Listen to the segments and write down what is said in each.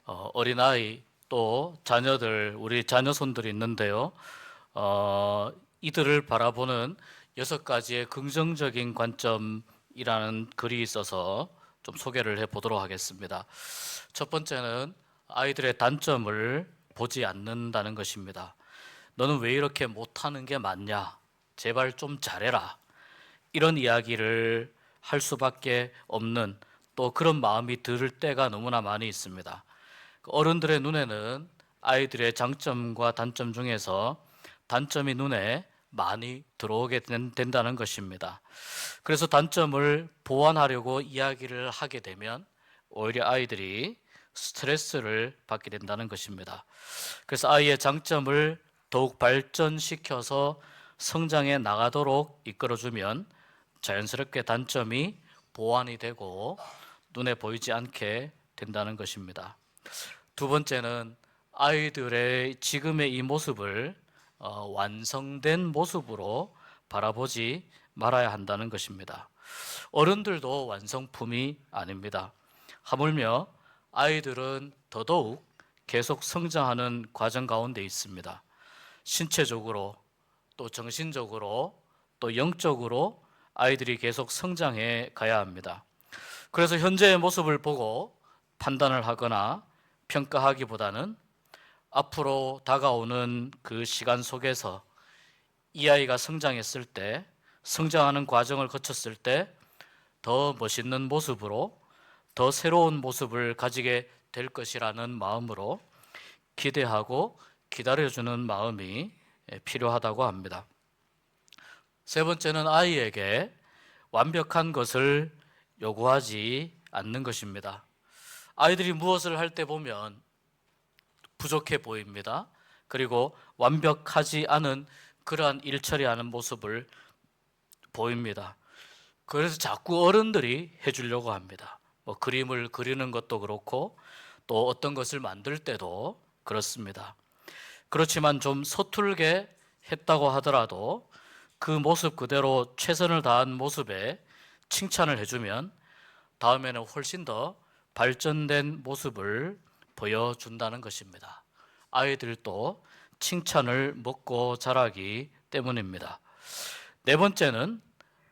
어린아이 또 자녀들, 우리 자녀손들이 있는데요. 이들을 바라보는 6가지의 긍정적인 관점이라는 글이 있어서 좀 소개를 해보도록 하겠습니다. 첫 번째는 아이들의 단점을 보지 않는다는 것입니다. 너는 왜 이렇게 못하는 게 맞냐? 제발 좀 잘해라. 이런 이야기를 할 수밖에 없는, 또 그런 마음이 들 때가 너무나 많이 있습니다. 어른들의 눈에는 아이들의 장점과 단점 중에서 단점이 눈에 많이 들어오게 된다는 것입니다. 그래서 단점을 보완하려고 이야기를 하게 되면 오히려 아이들이 스트레스를 받게 된다는 것입니다. 그래서 아이의 장점을 더욱 발전시켜서 성장해 나가도록 이끌어주면 자연스럽게 단점이 보완이 되고 눈에 보이지 않게 된다는 것입니다. 두 번째는 아이들의 지금의 이 모습을 완성된 모습으로 바라보지 말아야 한다는 것입니다. 어른들도 완성품이 아닙니다. 하물며 아이들은 더더욱 계속 성장하는 과정 가운데 있습니다. 신체적으로, 또 정신적으로, 또 영적으로 아이들이 계속 성장해 가야 합니다. 그래서 현재의 모습을 보고 판단을 하거나 평가하기보다는 앞으로 다가오는 그 시간 속에서 이 아이가 성장했을 때, 성장하는 과정을 거쳤을 때 더 멋있는 모습으로, 더 새로운 모습을 가지게 될 것이라는 마음으로 기대하고 기다려주는 마음이 필요하다고 합니다. 세 번째는 아이에게 완벽한 것을 요구하지 않는 것입니다. 아이들이 무엇을 할 때 보면 부족해 보입니다. 그리고 완벽하지 않은 그러한 일 처리하는 모습을 보입니다. 그래서 자꾸 어른들이 해주려고 합니다. 그림을 그리는 것도 그렇고 또 어떤 것을 만들 때도 그렇습니다. 그렇지만 좀 서툴게 했다고 하더라도 그 모습 그대로 최선을 다한 모습에 칭찬을 해주면 다음에는 훨씬 더 발전된 모습을 보여준다는 것입니다. 아이들도 칭찬을 먹고 자라기 때문입니다. 네 번째는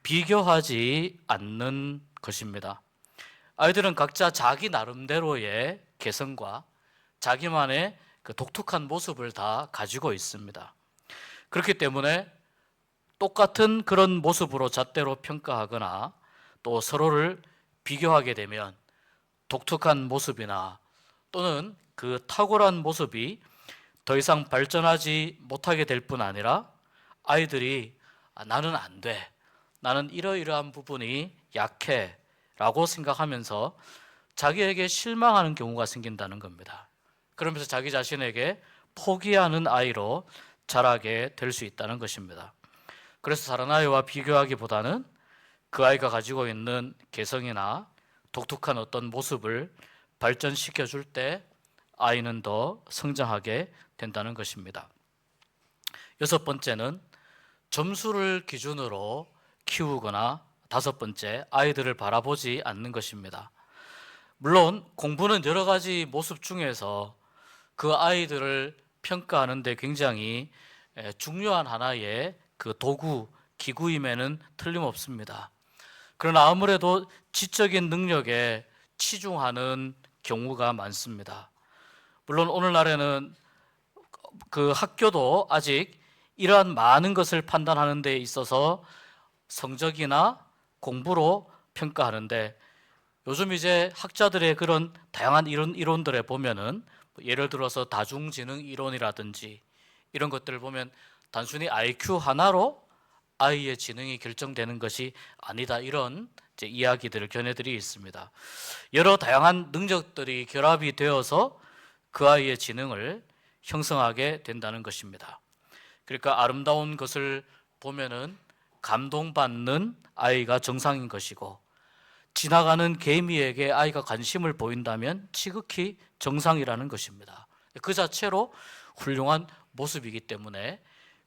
비교하지 않는 것입니다. 아이들은 각자 자기 나름대로의 개성과 자기만의 그 독특한 모습을 다 가지고 있습니다. 그렇기 때문에 똑같은 그런 모습으로 잣대로 평가하거나 또 서로를 비교하게 되면 독특한 모습이나 또는 그 탁월한 모습이 더 이상 발전하지 못하게 될 뿐 아니라 아이들이 나는 안 돼, 나는 이러이러한 부분이 약해 라고 생각하면서 자기에게 실망하는 경우가 생긴다는 겁니다. 그러면서 자기 자신에게 포기하는 아이로 자라게 될 수 있다는 것입니다. 그래서 다른 아이와 비교하기보다는 그 아이가 가지고 있는 개성이나 독특한 어떤 모습을 발전시켜 줄 때 아이는 더 성장하게 된다는 것입니다. 여섯 번째는 점수를 기준으로 키우거나 다섯 번째, 아이들을 바라보지 않는 것입니다. 물론 공부는 여러 가지 모습 중에서 그 아이들을 평가하는 데 굉장히 중요한 하나의 그 도구, 기구임에는 틀림없습니다. 그러나 아무래도 지적인 능력에 치중하는 경우가 많습니다. 물론 오늘날에는 그 학교도 아직 이러한 많은 것을 판단하는 데 있어서 성적이나 공부로 평가하는데, 요즘 이제 학자들의 그런 다양한 이론들에 보면은 예를 들어서 다중지능 이론이라든지 이런 것들을 보면 단순히 IQ 하나로 아이의 지능이 결정되는 것이 아니다, 이런 이제 이야기들을 견해들이 있습니다. 여러 다양한 능력들이 결합이 되어서 그 아이의 지능을 형성하게 된다는 것입니다. 그러니까 아름다운 것을 보면은 감동받는 아이가 정상인 것이고, 지나가는 개미에게 아이가 관심을 보인다면 지극히 정상이라는 것입니다. 그 자체로 훌륭한 모습이기 때문에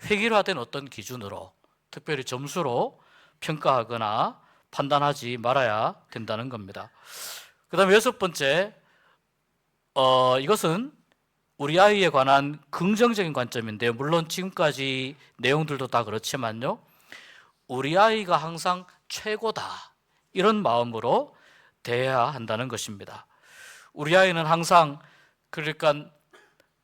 획일화된 어떤 기준으로, 특별히 점수로 평가하거나 판단하지 말아야 된다는 겁니다. 그 다음에 여섯 번째, 이것은 우리 아이에 관한 긍정적인 관점인데요. 물론 지금까지 내용들도 다 그렇지만요. 우리 아이가 항상 최고다, 이런 마음으로 대해야 한다는 것입니다. 우리 아이는 항상, 그러니까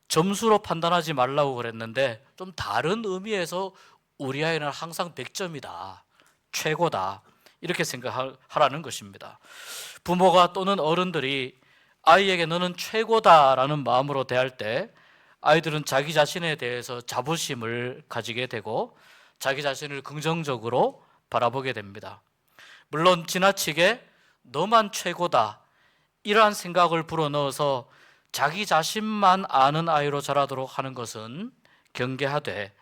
점수로 판단하지 말라고 그랬는데 좀 다른 의미에서 우리 아이는 항상 100점이다, 최고다, 이렇게 생각하라는 것입니다. 부모가 또는 어른들이 아이에게 너는 최고다라는 마음으로 대할 때 아이들은 자기 자신에 대해서 자부심을 가지게 되고 자기 자신을 긍정적으로 바라보게 됩니다. 물론 지나치게 너만 최고다, 이러한 생각을 불어넣어서 자기 자신만 아는 아이로 자라도록 하는 것은 경계하되,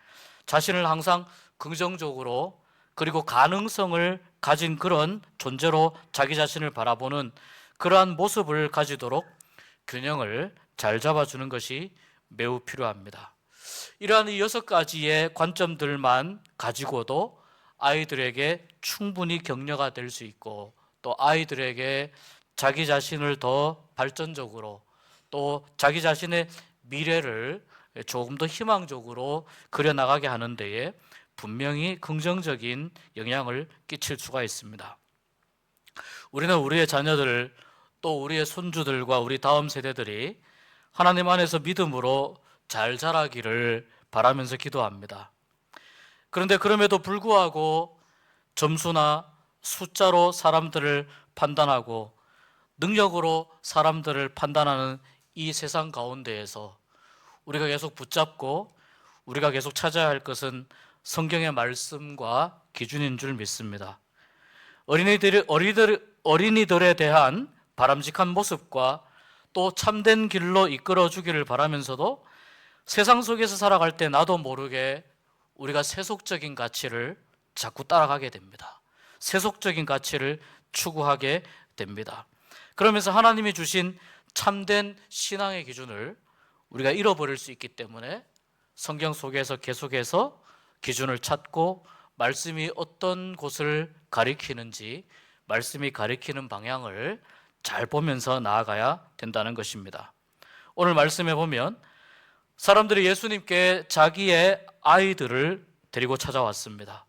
자신을 항상 긍정적으로 그리고 가능성을 가진 그런 존재로 자기 자신을 바라보는 그러한 모습을 가지도록 균형을 잘 잡아주는 것이 매우 필요합니다. 이러한 이 6가지의 관점들만 가지고도 아이들에게 충분히 격려가 될 수 있고, 또 아이들에게 자기 자신을 더 발전적으로, 또 자기 자신의 미래를 조금 더 희망적으로 그려나가게 하는 데에 분명히 긍정적인 영향을 끼칠 수가 있습니다. 우리는 우리의 자녀들, 또 우리의 손주들과 우리 다음 세대들이 하나님 안에서 믿음으로 잘 자라기를 바라면서 기도합니다. 그런데 그럼에도 불구하고 점수나 숫자로 사람들을 판단하고 능력으로 사람들을 판단하는 이 세상 가운데에서 우리가 계속 붙잡고 우리가 계속 찾아야 할 것은 성경의 말씀과 기준인 줄 믿습니다. 어린이들에 대한 바람직한 모습과 또 참된 길로 이끌어 주기를 바라면서도 세상 속에서 살아갈 때 나도 모르게 우리가 세속적인 가치를 자꾸 따라가게 됩니다. 세속적인 가치를 추구하게 됩니다. 그러면서 하나님이 주신 참된 신앙의 기준을 우리가 잃어버릴 수 있기 때문에 성경 속에서 계속해서 기준을 찾고 말씀이 어떤 곳을 가리키는지, 말씀이 가리키는 방향을 잘 보면서 나아가야 된다는 것입니다. 오늘 말씀에 보면 사람들이 예수님께 자기의 아이들을 데리고 찾아왔습니다.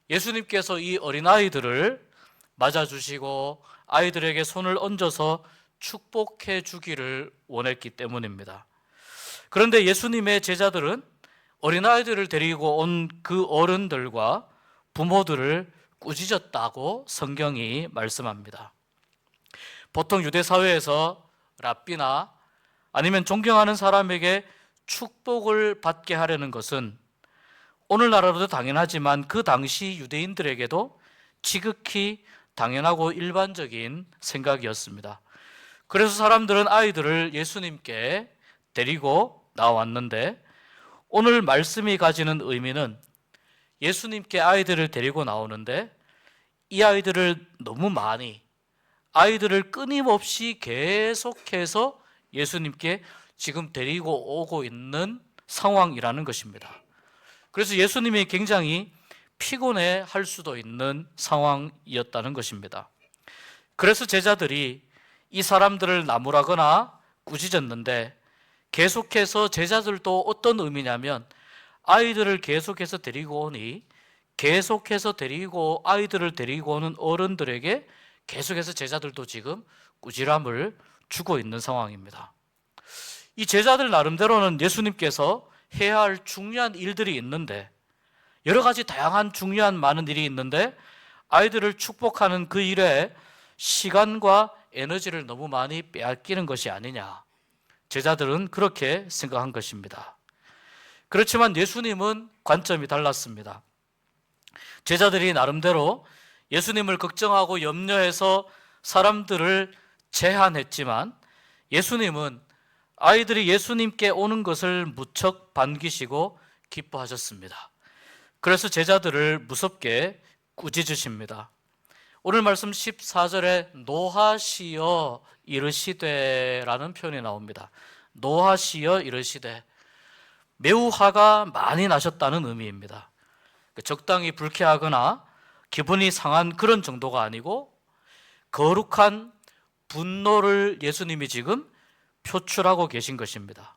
예수님께서 이 어린아이들을 맞아주시고 아이들에게 손을 얹어서 축복해 주기를 원했기 때문입니다. 그런데 예수님의 제자들은 어린아이들을 데리고 온 그 어른들과 부모들을 꾸짖었다고 성경이 말씀합니다. 보통 유대 사회에서 랍비나 아니면 존경하는 사람에게 축복을 받게 하려는 것은 오늘날에도 당연하지만 그 당시 유대인들에게도 지극히 당연하고 일반적인 생각이었습니다. 그래서 사람들은 아이들을 예수님께 데리고 나왔는데, 오늘 말씀이 가지는 의미는 예수님께 아이들을 데리고 나오는데 이 아이들을 너무 많이, 아이들을 끊임없이 계속해서 예수님께 지금 데리고 오고 있는 상황이라는 것입니다. 그래서 예수님이 굉장히 피곤해 할 수도 있는 상황이었다는 것입니다. 그래서 제자들이 이 사람들을 나무라거나 꾸짖었는데, 계속해서 제자들도 어떤 의미냐면 아이들을 계속해서 데리고 오니 계속해서 데리고 아이들을 데리고 오는 어른들에게 계속해서 제자들도 지금 꾸지람을 주고 있는 상황입니다. 이 제자들 나름대로는 예수님께서 해야 할 중요한 일들이 있는데, 여러 가지 다양한 중요한 많은 일이 있는데 아이들을 축복하는 그 일에 시간과 에너지를 너무 많이 빼앗기는 것이 아니냐, 제자들은 그렇게 생각한 것입니다. 그렇지만 예수님은 관점이 달랐습니다. 제자들이 나름대로 예수님을 걱정하고 염려해서 사람들을 제한했지만 예수님은 아이들이 예수님께 오는 것을 무척 반기시고 기뻐하셨습니다. 그래서 제자들을 무섭게 꾸짖으십니다. 오늘 말씀 14절에 노하시어 이르시되라는 표현이 나옵니다. 노하시어 이르시되, 매우 화가 많이 나셨다는 의미입니다. 적당히 불쾌하거나 기분이 상한 그런 정도가 아니고 거룩한 분노를 예수님이 지금 표출하고 계신 것입니다.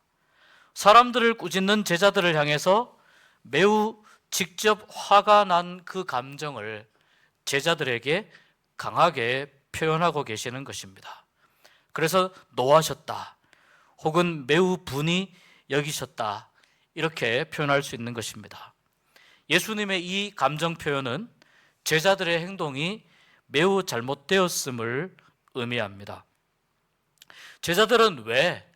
사람들을 꾸짖는 제자들을 향해서 매우 직접 화가 난 그 감정을 제자들에게 강하게 표현하고 계시는 것입니다. 그래서 노하셨다, 혹은 매우 분이 여기셨다, 이렇게 표현할 수 있는 것입니다. 예수님의 이 감정 표현은 제자들의 행동이 매우 잘못되었음을 의미합니다. 제자들은 왜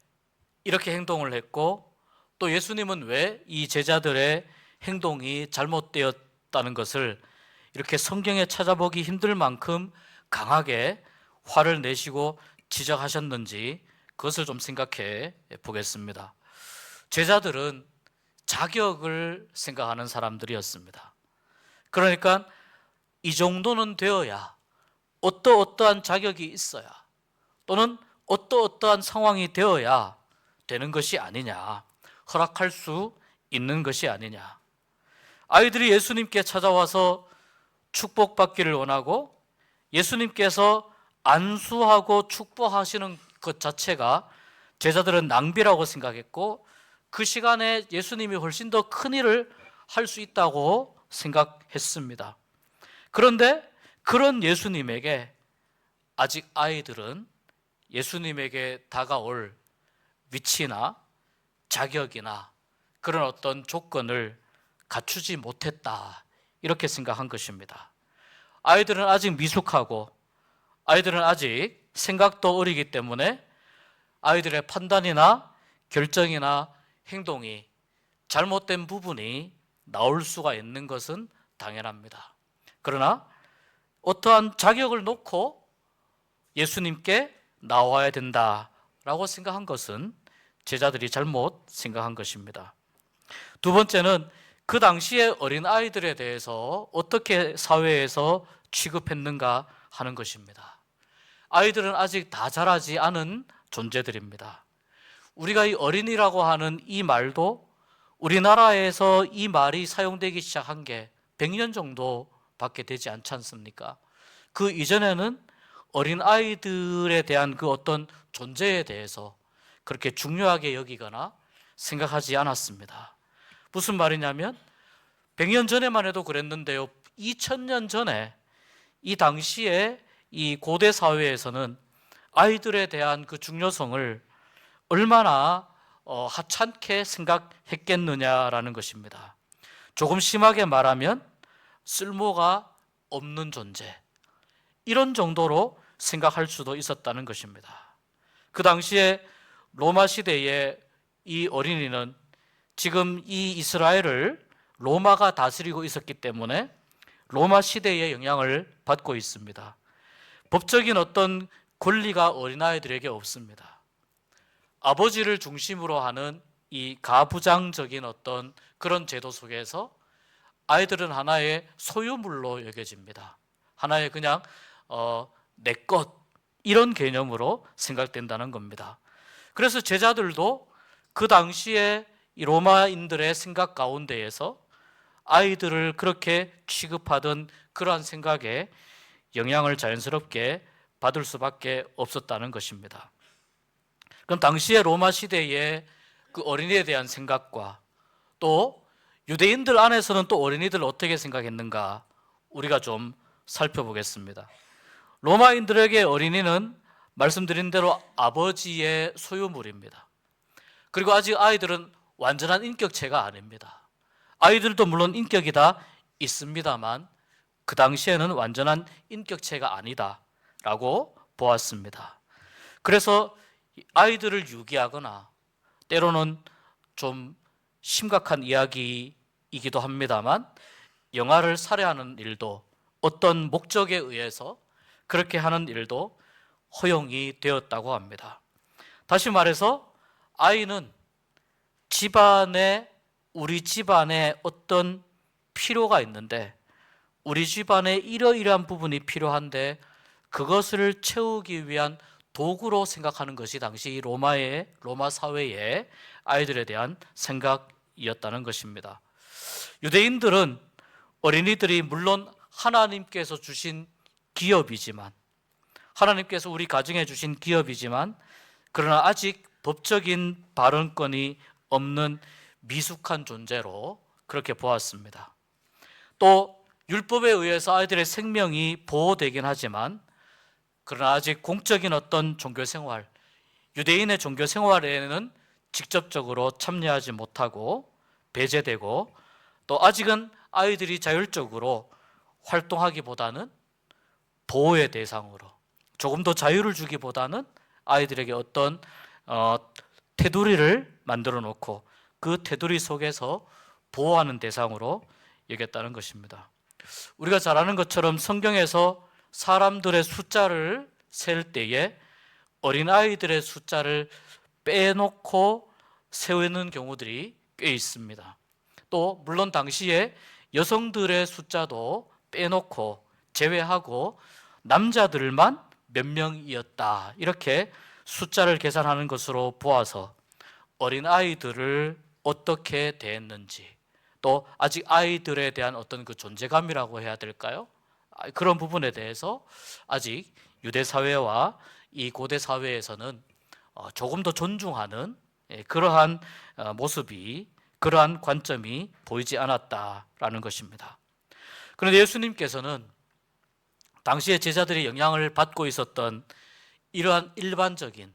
이렇게 행동을 했고, 또 예수님은 왜 이 제자들의 행동이 잘못되었다는 것을 이렇게 성경에 찾아보기 힘들 만큼 강하게 화를 내시고 지적하셨는지, 그것을 좀 생각해 보겠습니다. 제자들은 자격을 생각하는 사람들이었습니다. 그러니까 이 정도는 되어야, 어떠한 자격이 있어야, 또는 어떠한 상황이 되어야 되는 것이 아니냐, 허락할 수 있는 것이 아니냐. 아이들이 예수님께 찾아와서 축복받기를 원하고 예수님께서 안수하고 축복하시는 것 자체가 제자들은 낭비라고 생각했고, 그 시간에 예수님이 훨씬 더 큰 일을 할 수 있다고 생각했습니다. 그런데 그런 예수님에게 아직 아이들은 예수님에게 다가올 위치나 자격이나 그런 어떤 조건을 갖추지 못했다, 이렇게 생각한 것입니다. 아이들은 아직 미숙하고 아이들은 아직 생각도 어리기 때문에 아이들의 판단이나 결정이나 행동이 잘못된 부분이 나올 수가 있는 것은 당연합니다. 그러나 어떠한 자격을 놓고 예수님께 나와야 된다라고 생각한 것은 제자들이 잘못 생각한 것입니다. 두 번째는 그 당시에 어린아이들에 대해서 어떻게 사회에서 취급했는가 하는 것입니다. 아이들은 아직 다 자라지 않은 존재들입니다. 우리가 이 어린이라고 하는 이 말도 우리나라에서 이 말이 사용되기 시작한 게 100년 정도밖에 되지 않지 않습니까? 그 이전에는 어린아이들에 대한 그 어떤 존재에 대해서 그렇게 중요하게 여기거나 생각하지 않았습니다. 무슨 말이냐면 100년 전에만 해도 그랬는데요, 2000년 전에 이 당시에 이 고대 사회에서는 아이들에 대한 그 중요성을 얼마나 하찮게 생각했겠느냐라는 것입니다. 조금 심하게 말하면 쓸모가 없는 존재, 이런 정도로 생각할 수도 있었다는 것입니다. 그 당시에 로마 시대에 이 어린이는 지금 이 이스라엘을 로마가 다스리고 있었기 때문에 로마 시대의 영향을 받고 있습니다. 법적인 어떤 권리가 어린아이들에게 없습니다. 아버지를 중심으로 하는 이 가부장적인 어떤 그런 제도 속에서 아이들은 하나의 소유물로 여겨집니다. 하나의 그냥 내 것, 이런 개념으로 생각된다는 겁니다. 그래서 제자들도 그 당시에 이 로마인들의 생각 가운데에서 아이들을 그렇게 취급하던 그러한 생각에 영향을 자연스럽게 받을 수밖에 없었다는 것입니다. 그럼 당시의 로마 시대의 그 어린이에 대한 생각과 또 유대인들 안에서는 또 어린이들을 어떻게 생각했는가, 우리가 좀 살펴보겠습니다. 로마인들에게 어린이는 말씀드린 대로 아버지의 소유물입니다. 그리고 아직 아이들은 완전한 인격체가 아닙니다. 아이들도 물론 인격이 다 있습니다만 그 당시에는 완전한 인격체가 아니다라고 보았습니다. 그래서 아이들을 유기하거나 때로는 좀 심각한 이야기이기도 합니다만 영아를 살해하는 일도, 어떤 목적에 의해서 그렇게 하는 일도 허용이 되었다고 합니다. 다시 말해서 아이는 우리 집안에 어떤 필요가 있는데, 우리 집안에 이러이러한 부분이 필요한데 그것을 채우기 위한 도구로 생각하는 것이 당시 로마 사회의 아이들에 대한 생각이었다는 것입니다. 유대인들은 어린이들이 물론 하나님께서 주신 기업이지만, 하나님께서 우리 가정에 주신 기업이지만, 그러나 아직 법적인 발언권이 없는 미숙한 존재로 그렇게 보았습니다. 또 율법에 의해서 아이들의 생명이 보호되긴 하지만 그러나 아직 공적인 어떤 종교 생활, 유대인의 종교 생활에는 직접적으로 참여하지 못하고 배제되고 또 아직은 아이들이 자율적으로 활동하기보다는 보호의 대상으로 조금 더 자유를 주기보다는 아이들에게 어떤 테두리를 만들어 놓고 그 테두리 속에서 보호하는 대상으로 여겼다는 것입니다. 우리가 잘 아는 것처럼 성경에서 사람들의 숫자를 셀 때에 어린아이들의 숫자를 빼놓고 세우는 경우들이 꽤 있습니다. 또 물론 당시에 여성들의 숫자도 빼놓고 제외하고 남자들만 몇 명이었다 이렇게 숫자를 계산하는 것으로 보아서 어린아이들을 어떻게 대했는지 또 아직 아이들에 대한 어떤 그 존재감이라고 해야 될까요? 그런 부분에 대해서 아직 유대 사회와 이 고대 사회에서는 조금 더 존중하는 그러한 모습이 그러한 관점이 보이지 않았다라는 것입니다. 그런데 예수님께서는 당시에 제자들이 영향을 받고 있었던 이러한 일반적인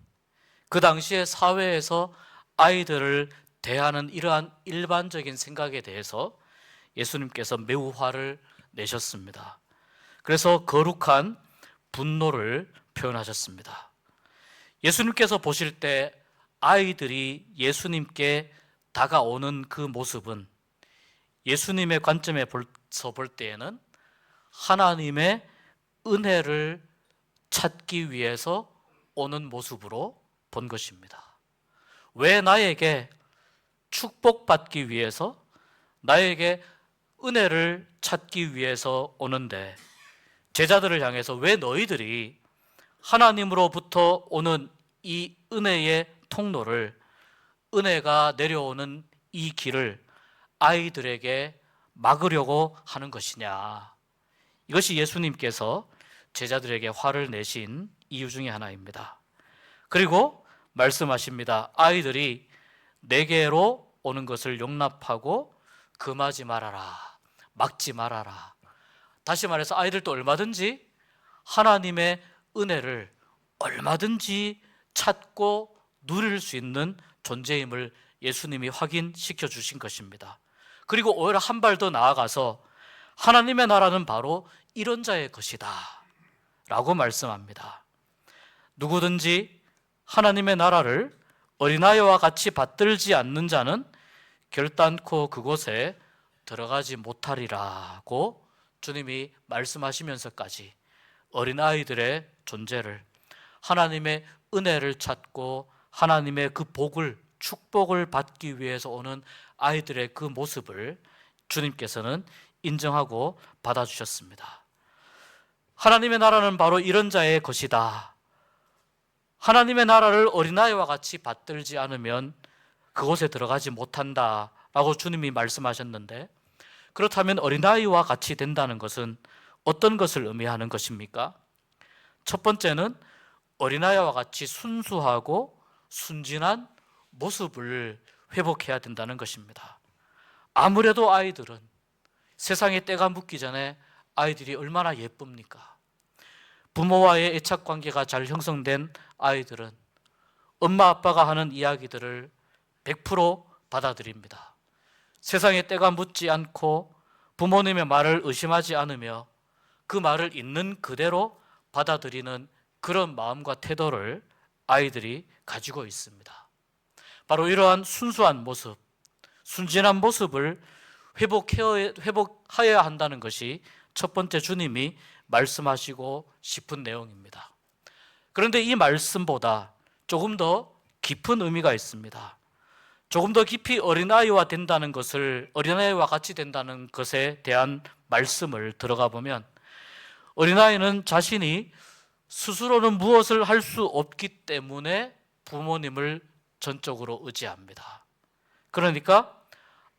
그 당시의 사회에서 아이들을 대하는 이러한 일반적인 생각에 대해서 예수님께서 매우 화를 내셨습니다. 그래서 거룩한 분노를 표현하셨습니다. 예수님께서 보실 때 아이들이 예수님께 다가오는 그 모습은 예수님의 관점에서 볼 때에는 하나님의 은혜를 찾기 위해서 오는 모습으로 본 것입니다. 왜 나에게 축복받기 위해서 나에게 은혜를 찾기 위해서 오는데 제자들을 향해서 왜 너희들이 하나님으로부터 오는 이 은혜의 통로를 은혜가 내려오는 이 길을 아이들에게 막으려고 하는 것이냐. 이것이 예수님께서 제자들에게 화를 내신 이유 중에 하나입니다. 그리고 말씀하십니다. 아이들이 내게로 오는 것을 용납하고 금하지 말아라. 막지 말아라. 다시 말해서 아이들도 얼마든지 하나님의 은혜를 얼마든지 찾고 누릴 수 있는 존재임을 예수님이 확인시켜 주신 것입니다. 그리고 오히려 한 발 더 나아가서 하나님의 나라는 바로 이런 자의 것이다 라고 말씀합니다. 누구든지 하나님의 나라를 어린아이와 같이 받들지 않는 자는 결단코 그곳에 들어가지 못하리라고 주님이 말씀하시면서까지 어린아이들의 존재를 하나님의 은혜를 찾고 하나님의 그 복을 축복을 받기 위해서 오는 아이들의 그 모습을 주님께서는 인정하고 받아주셨습니다. 하나님의 나라는 바로 이런 자의 것이다. 하나님의 나라를 어린아이와 같이 받들지 않으면 그곳에 들어가지 못한다 라고 주님이 말씀하셨는데, 그렇다면 어린아이와 같이 된다는 것은 어떤 것을 의미하는 것입니까? 첫 번째는 어린아이와 같이 순수하고 순진한 모습을 회복해야 된다는 것입니다. 아무래도 아이들은 세상에 때가 묻기 전에 아이들이 얼마나 예쁩니까? 부모와의 애착관계가 잘 형성된 아이들은 엄마 아빠가 하는 이야기들을 100% 받아들입니다. 세상에 때가 묻지 않고 부모님의 말을 의심하지 않으며 그 말을 있는 그대로 받아들이는 그런 마음과 태도를 아이들이 가지고 있습니다. 바로 이러한 순수한 모습, 순진한 모습을 회복하여야 한다는 것이 첫 번째 주님이 말씀하시고 싶은 내용입니다. 그런데 이 말씀보다 조금 더 깊은 의미가 있습니다. 조금 더 깊이 어린아이와 같이 된다는 것에 대한 말씀을 들어가 보면 어린아이는 자신이 스스로는 무엇을 할 수 없기 때문에 부모님을 전적으로 의지합니다. 그러니까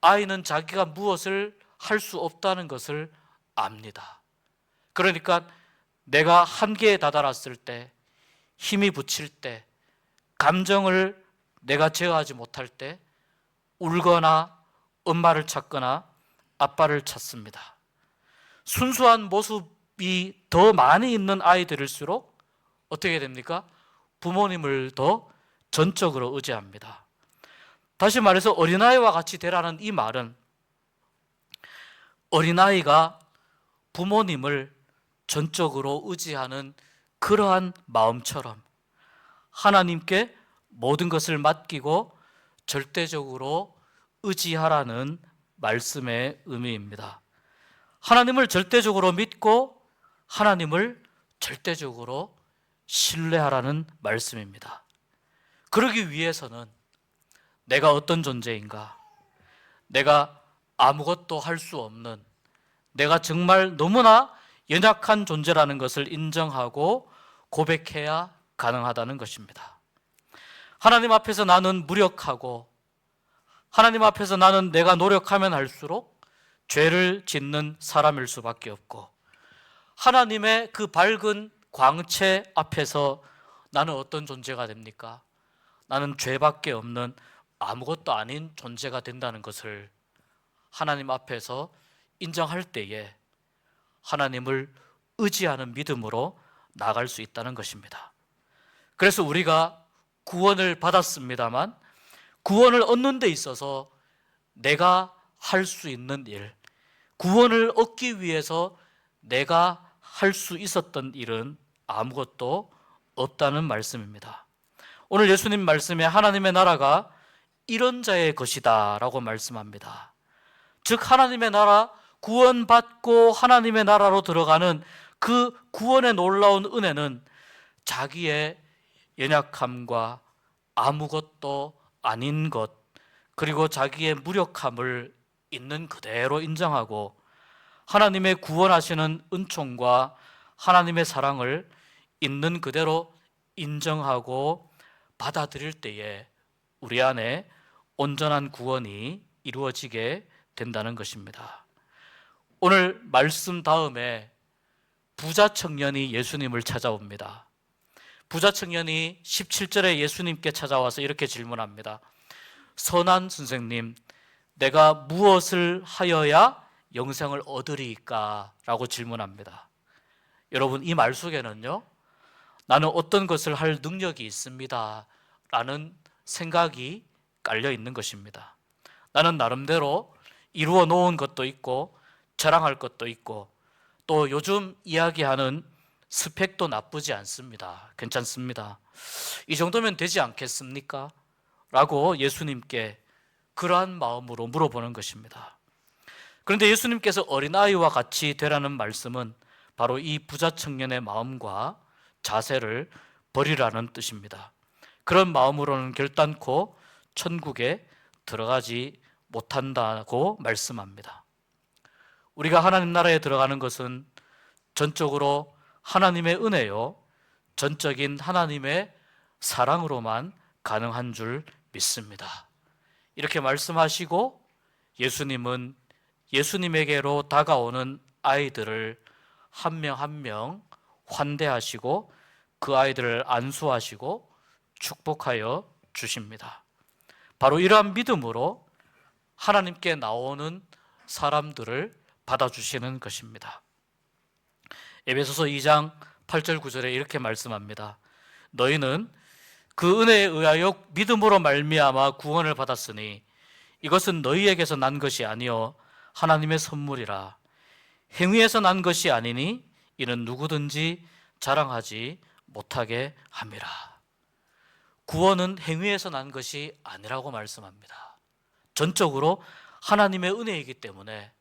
아이는 자기가 무엇을 할 수 없다는 것을 압니다. 그러니까 내가 한계에 다다랐을 때, 힘이 부칠 때, 감정을 내가 제어하지 못할 때 울거나 엄마를 찾거나 아빠를 찾습니다. 순수한 모습이 더 많이 있는 아이들일수록 어떻게 됩니까? 부모님을 더 전적으로 의지합니다. 다시 말해서 어린아이와 같이 되라는 이 말은 어린아이가 부모님을 전적으로 의지하는 그러한 마음처럼 하나님께 모든 것을 맡기고 절대적으로 의지하라는 말씀의 의미입니다. 하나님을 절대적으로 믿고 하나님을 절대적으로 신뢰하라는 말씀입니다. 그러기 위해서는 내가 어떤 존재인가? 내가 아무것도 할 수 없는, 내가 정말 너무나 연약한 존재라는 것을 인정하고 고백해야 가능하다는 것입니다. 하나님 앞에서 나는 무력하고 하나님 앞에서 나는 내가 노력하면 할수록 죄를 짓는 사람일 수밖에 없고 하나님의 그 밝은 광채 앞에서 나는 어떤 존재가 됩니까? 나는 죄밖에 없는 아무것도 아닌 존재가 된다는 것을 하나님 앞에서 인정할 때에 하나님을 의지하는 믿음으로 나아갈 수 있다는 것입니다. 그래서 우리가 구원을 받았습니다만 구원을 얻는 데 있어서 내가 할 수 있는 일, 구원을 얻기 위해서 내가 할 수 있었던 일은 아무것도 없다는 말씀입니다. 오늘 예수님 말씀에 하나님의 나라가 이런 자의 것이다 라고 말씀합니다. 즉 하나님의 나라, 구원받고 하나님의 나라로 들어가는 그 구원의 놀라운 은혜는 자기의 연약함과 아무것도 아닌 것, 그리고 자기의 무력함을 있는 그대로 인정하고 하나님의 구원하시는 은총과 하나님의 사랑을 있는 그대로 인정하고 받아들일 때에 우리 안에 온전한 구원이 이루어지게 된다는 것입니다. 오늘 말씀 다음에 부자 청년이 예수님을 찾아옵니다. 부자 청년이 17절에 예수님께 찾아와서 이렇게 질문합니다. 선한 선생님, 내가 무엇을 하여야 영생을 얻으리까? 라고 질문합니다. 여러분, 이 말 속에는요, 나는 어떤 것을 할 능력이 있습니다 라는 생각이 깔려 있는 것입니다. 나는 나름대로 이루어 놓은 것도 있고 자랑할 것도 있고 또 요즘 이야기하는 스펙도 나쁘지 않습니다. 괜찮습니다. 이 정도면 되지 않겠습니까? 라고 예수님께 그러한 마음으로 물어보는 것입니다. 그런데 예수님께서 어린아이와 같이 되라는 말씀은 바로 이 부자 청년의 마음과 자세를 버리라는 뜻입니다. 그런 마음으로는 결단코 천국에 들어가지 못한다고 말씀합니다. 우리가 하나님 나라에 들어가는 것은 전적으로 하나님의 은혜요, 전적인 하나님의 사랑으로만 가능한 줄 믿습니다. 이렇게 말씀하시고 예수님은 예수님에게로 다가오는 아이들을 한 명 한 명 환대하시고 그 아이들을 안수하시고 축복하여 주십니다. 바로 이러한 믿음으로 하나님께 나오는 사람들을 받아주시는 것입니다. 에베소서 2장 8절 9절에 이렇게 말씀합니다. 너희는 그 은혜에 의하여 믿음으로 말미암아 구원을 받았으니 이것은 너희에게서 난 것이 아니요 하나님의 선물이라. 행위에서 난 것이 아니니 이는 누구든지 자랑하지 못하게 함이라. 구원은 행위에서 난 것이 아니라고 말씀합니다. 전적으로 하나님의 은혜이기 때문에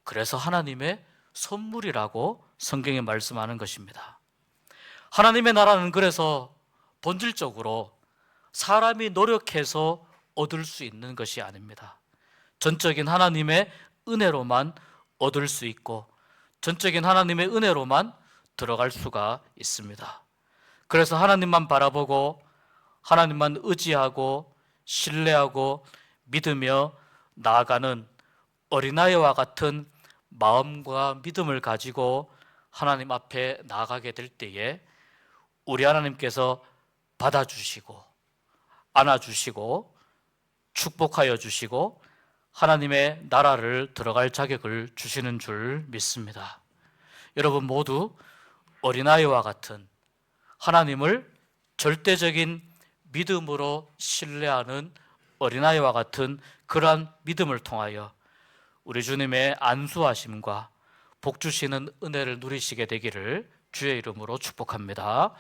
그래서 하나님의 선물이라고 성경에 말씀하는 것입니다. 하나님의 나라는 그래서 본질적으로 사람이 노력해서 얻을 수 있는 것이 아닙니다. 전적인 하나님의 은혜로만 얻을 수 있고 전적인 하나님의 은혜로만 들어갈 수가 있습니다. 그래서 하나님만 바라보고 하나님만 의지하고 신뢰하고 믿으며 나아가는 어린아이와 같은 마음과 믿음을 가지고 하나님 앞에 나아가게 될 때에 우리 하나님께서 받아주시고 안아주시고 축복하여 주시고 하나님의 나라를 들어갈 자격을 주시는 줄 믿습니다. 여러분 모두 어린아이와 같은 하나님을 절대적인 믿음으로 신뢰하는 어린아이와 같은 그러한 믿음을 통하여 우리 주님의 안수하심과 복 주시는 은혜를 누리시게 되기를 주의 이름으로 축복합니다.